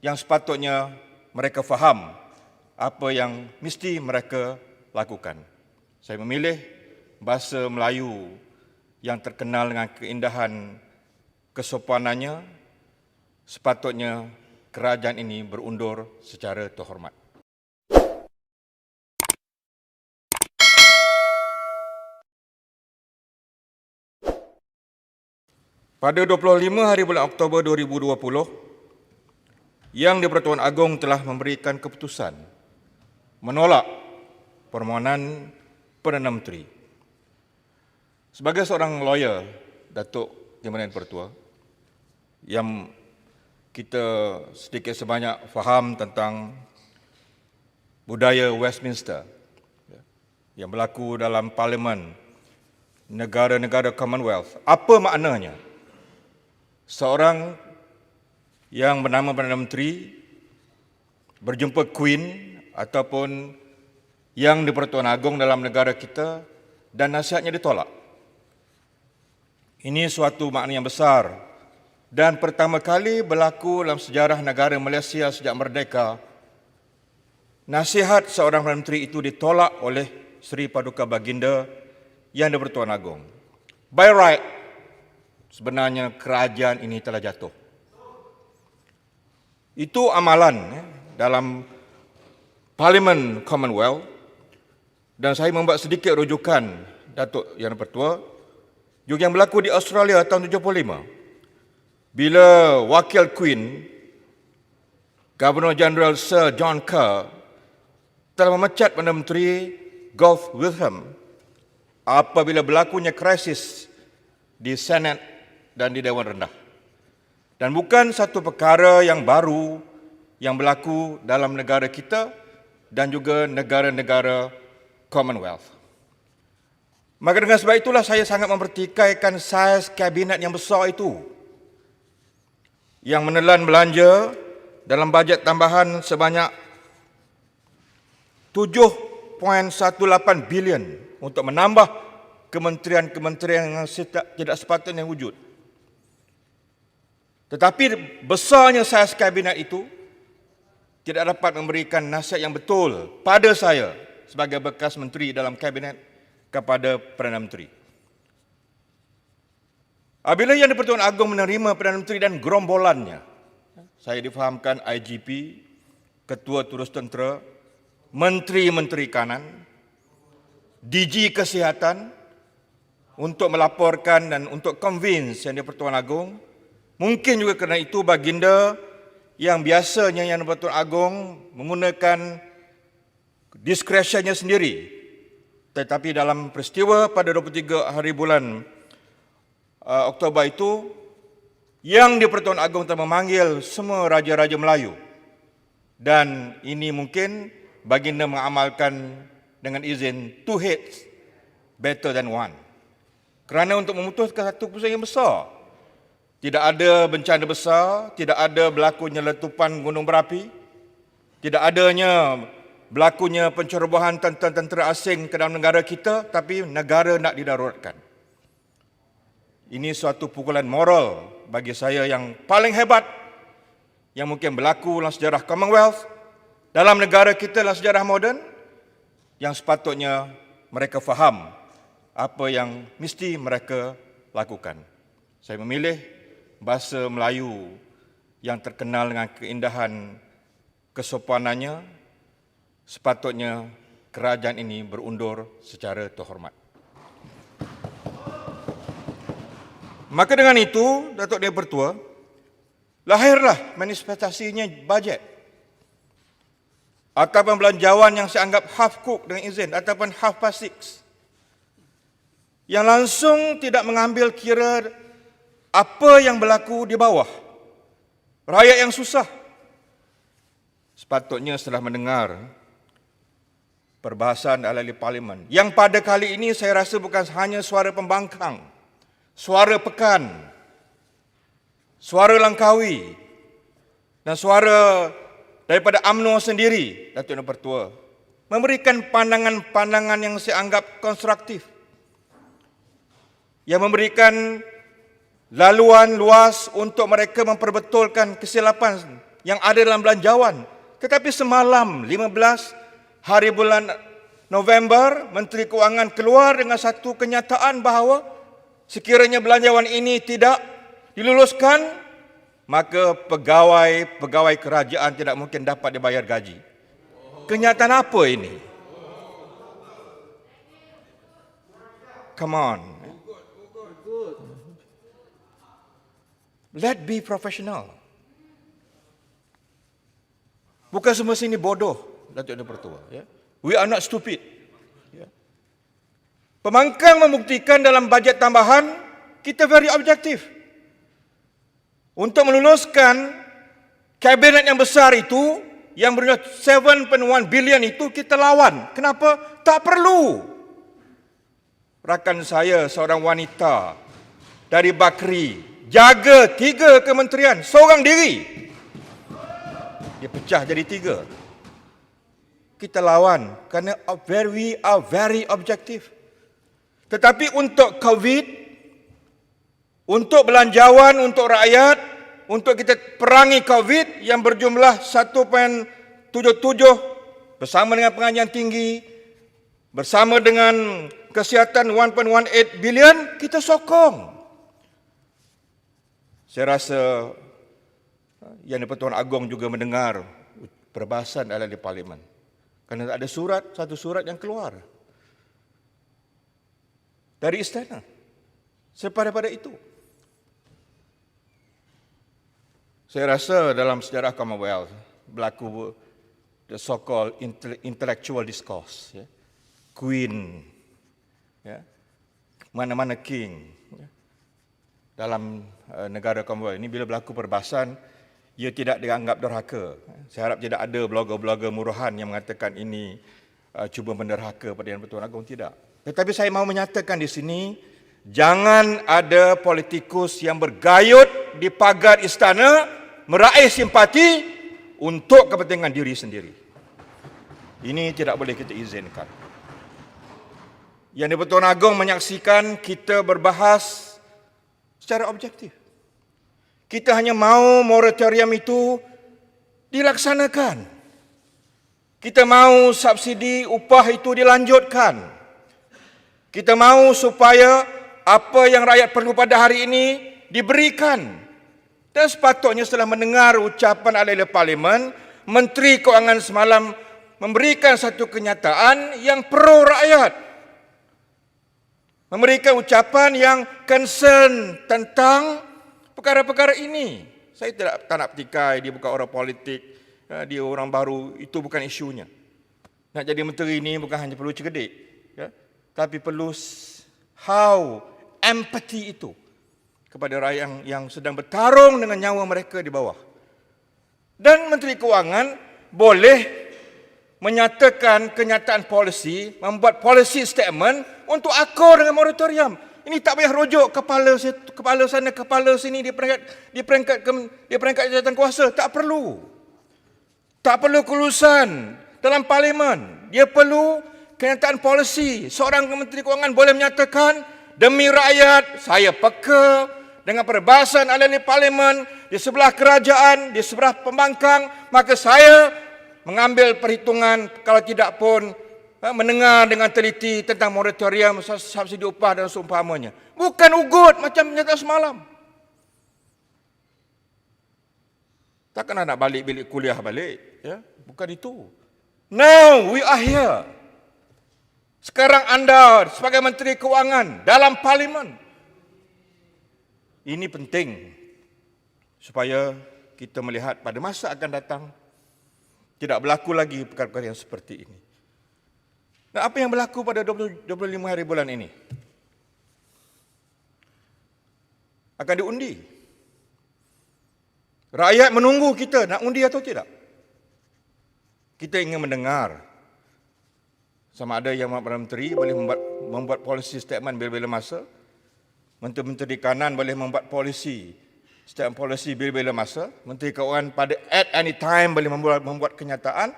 yang sepatutnya mereka faham apa yang mesti mereka lakukan. Saya memilih bahasa Melayu yang terkenal dengan keindahan kesopanannya. Sepatutnya kerajaan ini berundur secara terhormat. Pada 25 hari bulan Oktober 2020, Yang di-Pertuan Agong telah memberikan keputusan menolak permohonan Perdana Menteri. Sebagai seorang lawyer, Datuk Timbalan Pertua, yang kita sedikit sebanyak faham tentang budaya Westminster yang berlaku dalam parlimen negara-negara Commonwealth. Apa maknanya? Seorang yang bernama Perdana Menteri berjumpa Queen ataupun Yang di-Pertuan Agong dalam negara kita dan nasihatnya ditolak. Ini suatu makna yang besar dan pertama kali berlaku dalam sejarah negara Malaysia sejak merdeka. Nasihat seorang Perdana Menteri itu ditolak oleh Seri Paduka Baginda Yang di-Pertuan Agong. By right, sebenarnya kerajaan ini telah jatuh. Itu amalan dalam Parlimen Commonwealth dan saya membuat sedikit rujukan Datuk Yang di-Pertua juga yang berlaku di Australia tahun 75 bila Wakil Queen Governor General Sir John Kerr telah memecat Perdana Menteri Gough Whitlam apabila berlakunya krisis di Senat dan di Dewan Rendah. Dan bukan satu perkara yang baru yang berlaku dalam negara kita dan juga negara-negara Commonwealth. Maka dengan sebab itulah saya sangat mempertikaikan saiz kabinet yang besar itu yang menelan belanja dalam bajet tambahan sebanyak 7.18 bilion untuk menambah kementerian-kementerian yang tidak sepatutnya wujud. Tetapi besarnya saiz kabinet itu tidak dapat memberikan nasihat yang betul pada saya sebagai bekas menteri dalam kabinet kepada Perdana Menteri. Apabila Yang di-Pertuan Agong menerima Perdana Menteri dan gerombolannya, saya difahamkan IGP, Ketua Turus Tentera, Menteri-Menteri Kanan, DG Kesihatan untuk melaporkan dan untuk convince Yang di-Pertuan Agong. Mungkin juga kerana itu Baginda yang biasanya Yang di-Pertuan Agong menggunakan diskresionnya sendiri. Tetapi dalam peristiwa pada 23 hari bulan Oktober itu, Yang di-Pertuan Agong telah memanggil semua raja-raja Melayu. Dan ini mungkin Baginda mengamalkan dengan izin two heads better than one. Kerana untuk memutuskan satu keputusan yang besar. Tidak ada bencana besar, tidak ada berlakunya letupan gunung berapi, tidak adanya berlakunya pencerobohan tentera asing ke dalam negara kita, tapi negara nak didaruratkan. Ini suatu pukulan moral bagi saya yang paling hebat yang mungkin berlaku dalam sejarah Commonwealth, dalam negara kita dalam sejarah moden, yang sepatutnya mereka faham apa yang mesti mereka lakukan. Saya memilih bahasa Melayu yang terkenal dengan keindahan kesopanannya. Sepatutnya kerajaan ini berundur secara terhormat. Maka dengan itu, Datuk Yang Pertua, lahirlah manifestasinya bajet ataupun belanjawan yang saya anggap half cook dengan izin ataupun half past six, yang langsung tidak mengambil kira apa yang berlaku di bawah. Rakyat yang susah. Sepatutnya setelah mendengar perbahasan ahli parlimen, yang pada kali ini saya rasa bukan hanya suara pembangkang, suara pekan, suara Langkawi, dan suara daripada UMNO sendiri, Datuk Yang Pertua, memberikan pandangan-pandangan yang saya anggap konstruktif, yang memberikan laluan luas untuk mereka memperbetulkan kesilapan yang ada dalam belanjawan. Tetapi semalam 15 hari bulan November, Menteri Kewangan keluar dengan satu kenyataan bahawa sekiranya belanjawan ini tidak diluluskan, maka pegawai kerajaan tidak mungkin dapat dibayar gaji. Kenyataan apa ini? Come on. Let's be professional. Bukan semua sini bodoh, Datuk Yang Pertua. Ya. We are not stupid. Ya. Pembangkang membuktikan dalam bajet tambahan, kita very objektif. Untuk meluluskan kabinet yang besar itu, yang bernilai 7.1 bilion itu, kita lawan. Kenapa? Tak perlu. Rakan saya, seorang wanita dari Bakri, jaga 3 kementerian, seorang diri. Dia pecah jadi 3. Kita lawan kerana we are very objective. Tetapi untuk COVID, untuk belanjawan, untuk rakyat, untuk kita perangi COVID yang berjumlah 1.77 bersama dengan pengajian tinggi, bersama dengan kesihatan 1.18 bilion, kita sokong. Saya rasa Yang di-Pertuan Agong juga mendengar perbahasan di Parlimen. Kerana ada satu surat yang keluar dari istana pada itu. Saya rasa dalam sejarah Commonwealth berlaku the so-called intellectual discourse. Ya. Queen, ya. Mana-mana king. Ya. Dalam negara Commonwealth ini bila berlaku perbahasan, ia tidak dianggap derhaka. Saya harap tidak ada blogger-blogger murahan yang mengatakan ini cuba menderhaka pada Yang Pertuan Agong, tidak. Tetapi saya mahu menyatakan di sini, jangan ada politikus yang bergayut di pagar istana meraih simpati untuk kepentingan diri sendiri. Ini tidak boleh kita izinkan. Yang di-Pertuan Agong menyaksikan kita berbahas secara objektif. Kita hanya mahu moratorium itu dilaksanakan. Kita mahu subsidi upah itu dilanjutkan. Kita mahu supaya apa yang rakyat perlu pada hari ini diberikan. Dan sepatutnya setelah mendengar ucapan ahli Parlimen, Menteri Kewangan semalam memberikan satu kenyataan yang pro rakyat. Memberikan ucapan yang concern tentang perkara-perkara ini. Saya tak nak petikai, dia bukan orang politik, dia orang baru, itu bukan isunya. Nak jadi menteri ini bukan hanya perlu cerdik, ya, tapi perlu how empathy itu kepada rakyat yang sedang bertarung dengan nyawa mereka di bawah. Dan Menteri Kewangan boleh menyatakan kenyataan polisi, membuat policy statement untuk akur dengan moratorium. Ini tak payah rujuk kepala sana, kepala sini di peringkat jawatankuasa. Tak perlu. Tak perlu kelulusan dalam Parlimen. Dia perlu kenyataan polisi. Seorang Menteri Kewangan boleh menyatakan, demi rakyat, saya peka dengan perbahasan ahli Parlimen di sebelah kerajaan, di sebelah pembangkang, maka saya mengambil perhitungan kalau tidak pun mendengar dengan teliti tentang moratorium subsidi upah dan seumpamanya. Bukan ugut macam pernyataan semalam. Takkan nak balik bilik kuliah balik, ya? Bukan itu. Now we are here. Sekarang anda sebagai Menteri Kewangan dalam Parlimen. Ini penting supaya kita melihat pada masa akan datang tidak berlaku lagi perkara-perkara yang seperti ini. Dan apa yang berlaku pada 25 hari bulan ini? Akan diundi. Rakyat menunggu kita nak undi atau tidak. Kita ingin mendengar sama ada yang Menteri boleh membuat policy statement bila-bila masa. Menteri-menteri kanan boleh membuat statement policy bila-bila masa. Menteri Kewangan pada at any time boleh membuat kenyataan.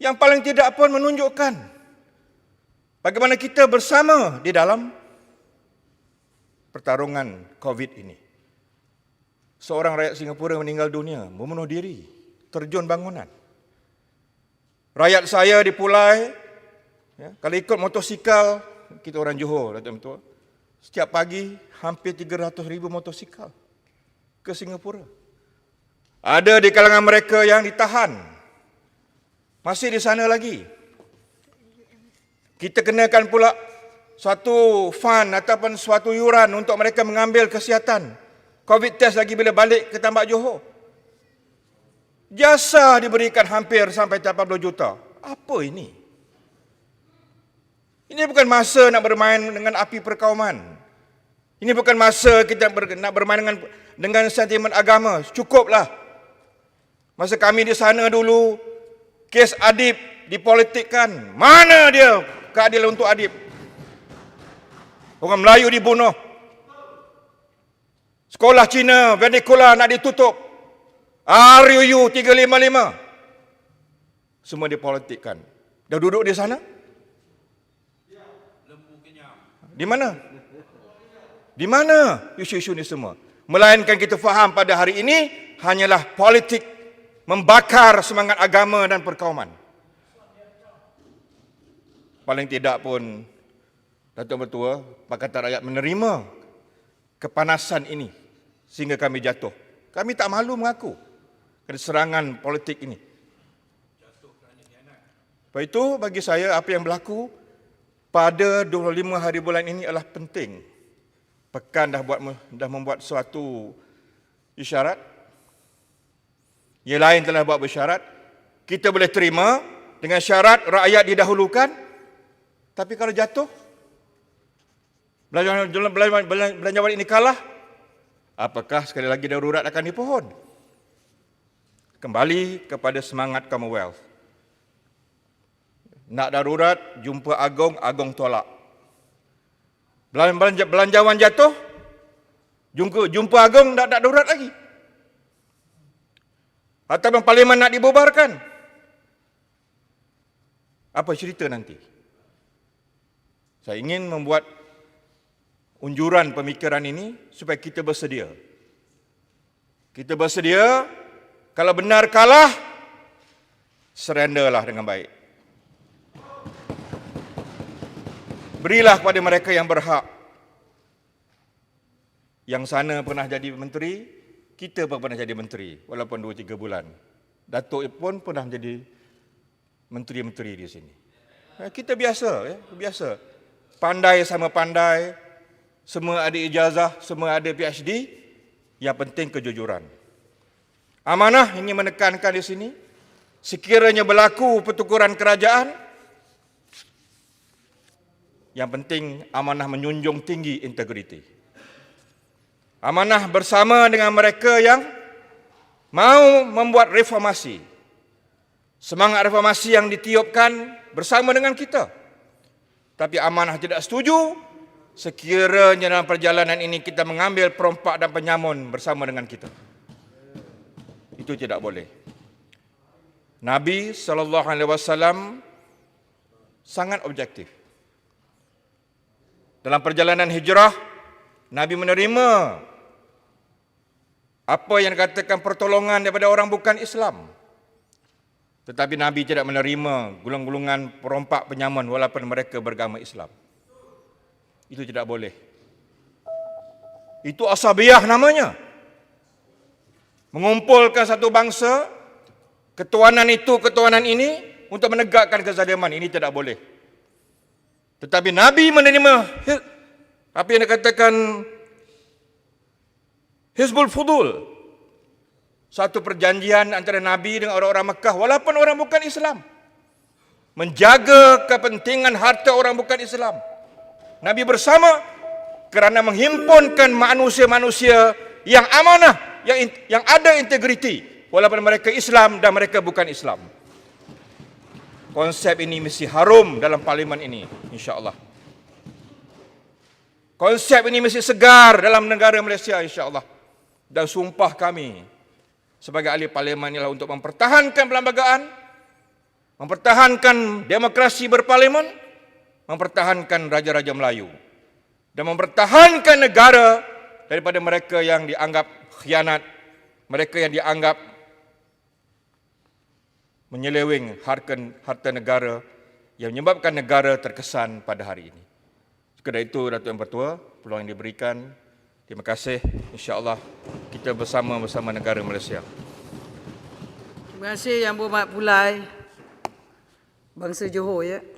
Yang paling tidak pun menunjukkan bagaimana kita bersama di dalam pertarungan COVID ini. seorang rakyat Singapura meninggal dunia, membunuh diri, terjun bangunan. Rakyat saya di Pulai, kalau ikut motosikal, kita orang Johor, Datuk, setiap pagi hampir 300,000 motosikal ke Singapura. Ada di kalangan mereka yang ditahan, masih di sana lagi. Kita kenakan pula suatu fund ataupun suatu yuran untuk mereka mengambil kesihatan COVID test lagi bila balik ke Tambak Johor. Jasa diberikan hampir sampai 80 juta. Apa ini? Ini bukan masa nak bermain dengan api perkauman. Ini bukan masa kita nak bermain dengan sentimen agama. Cukuplah. Masa kami di sana dulu, kes Adib dipolitikkan. Mana dia keadilan untuk Adib? Orang Melayu dibunuh. Sekolah Cina, vernacular nak ditutup. RUU 355. Semua dipolitikkan. Dah duduk di sana? Di mana? Di mana isu-isu ini semua? Melainkan kita faham pada hari ini hanyalah politik membakar semangat agama dan perkauman. Paling tidak pun Datuk Mertua, Pakatan Rakyat menerima kepanasan ini sehingga kami jatuh. Kami tak malu mengaku kerana serangan politik ini. Sebab itu bagi saya apa yang berlaku pada 25 hari bulan ini adalah penting. Pekan dah membuat suatu isyarat. Yang lain telah buat bersyarat. Kita boleh terima dengan syarat rakyat didahulukan. Tapi kalau jatuh, belanjawan ini kalah, apakah sekali lagi darurat akan dipohon? Kembali kepada semangat Commonwealth. Nak darurat, jumpa Agong, Agong tolak. Belanjawan jatuh, jumpa Agong, tak darurat lagi. Ataupun parlimen nak dibubarkan. Apa cerita nanti? Saya ingin membuat unjuran pemikiran ini supaya kita bersedia. Kita bersedia, kalau benar kalah, surrenderlah dengan baik. Berilah kepada mereka yang berhak. Yang sana pernah jadi menteri, kita pun pernah jadi menteri, walaupun 2-3 bulan. Datuk pun pernah jadi menteri-menteri di sini. Kita biasa, biasa. Pandai sama pandai, semua ada ijazah, semua ada PhD, yang penting kejujuran. Amanah ingin menekankan di sini, sekiranya berlaku pertukaran kerajaan, yang penting amanah menjunjung tinggi integriti. Amanah bersama dengan mereka yang mau membuat reformasi. Semangat reformasi yang ditiupkan bersama dengan kita. Tapi amanah tidak setuju sekiranya dalam perjalanan ini kita mengambil perompak dan penyamun bersama dengan kita. Itu tidak boleh. Nabi SAW sangat objektif. Dalam perjalanan hijrah, Nabi menerima apa yang dikatakan pertolongan daripada orang bukan Islam. Tetapi Nabi tidak menerima gulung-gulungan perompak penyamun walaupun mereka beragama Islam. Itu tidak boleh. Itu asabiyah namanya. Mengumpulkan satu bangsa, ketuanan itu, ketuanan ini, untuk menegakkan kezaliman. Ini tidak boleh. Tetapi Nabi menerima apa yang dikatakan Hizbul Fudul. Satu perjanjian antara Nabi dengan orang-orang Mekah, walaupun orang bukan Islam. Menjaga kepentingan harta orang bukan Islam. Nabi bersama kerana menghimpunkan manusia-manusia yang amanah, yang ada integriti, walaupun mereka Islam dan mereka bukan Islam. Konsep ini mesti harum dalam parlimen ini, insya-Allah. Konsep ini mesti segar dalam negara Malaysia, insya-Allah. Dan sumpah kami sebagai ahli parlimen ialah untuk mempertahankan perlembagaan, mempertahankan demokrasi berparlimen, mempertahankan raja-raja Melayu, dan mempertahankan negara daripada mereka yang dianggap khianat mereka yang dianggap menyeleweng harta negara yang menyebabkan negara terkesan pada hari ini. Sekadar itu, Datuk Yang Pertua, peluang yang diberikan. Terima kasih. InsyaAllah kita bersama negara Malaysia. Terima kasih Yang Berhormat Pulai, Bangsa Johor ya.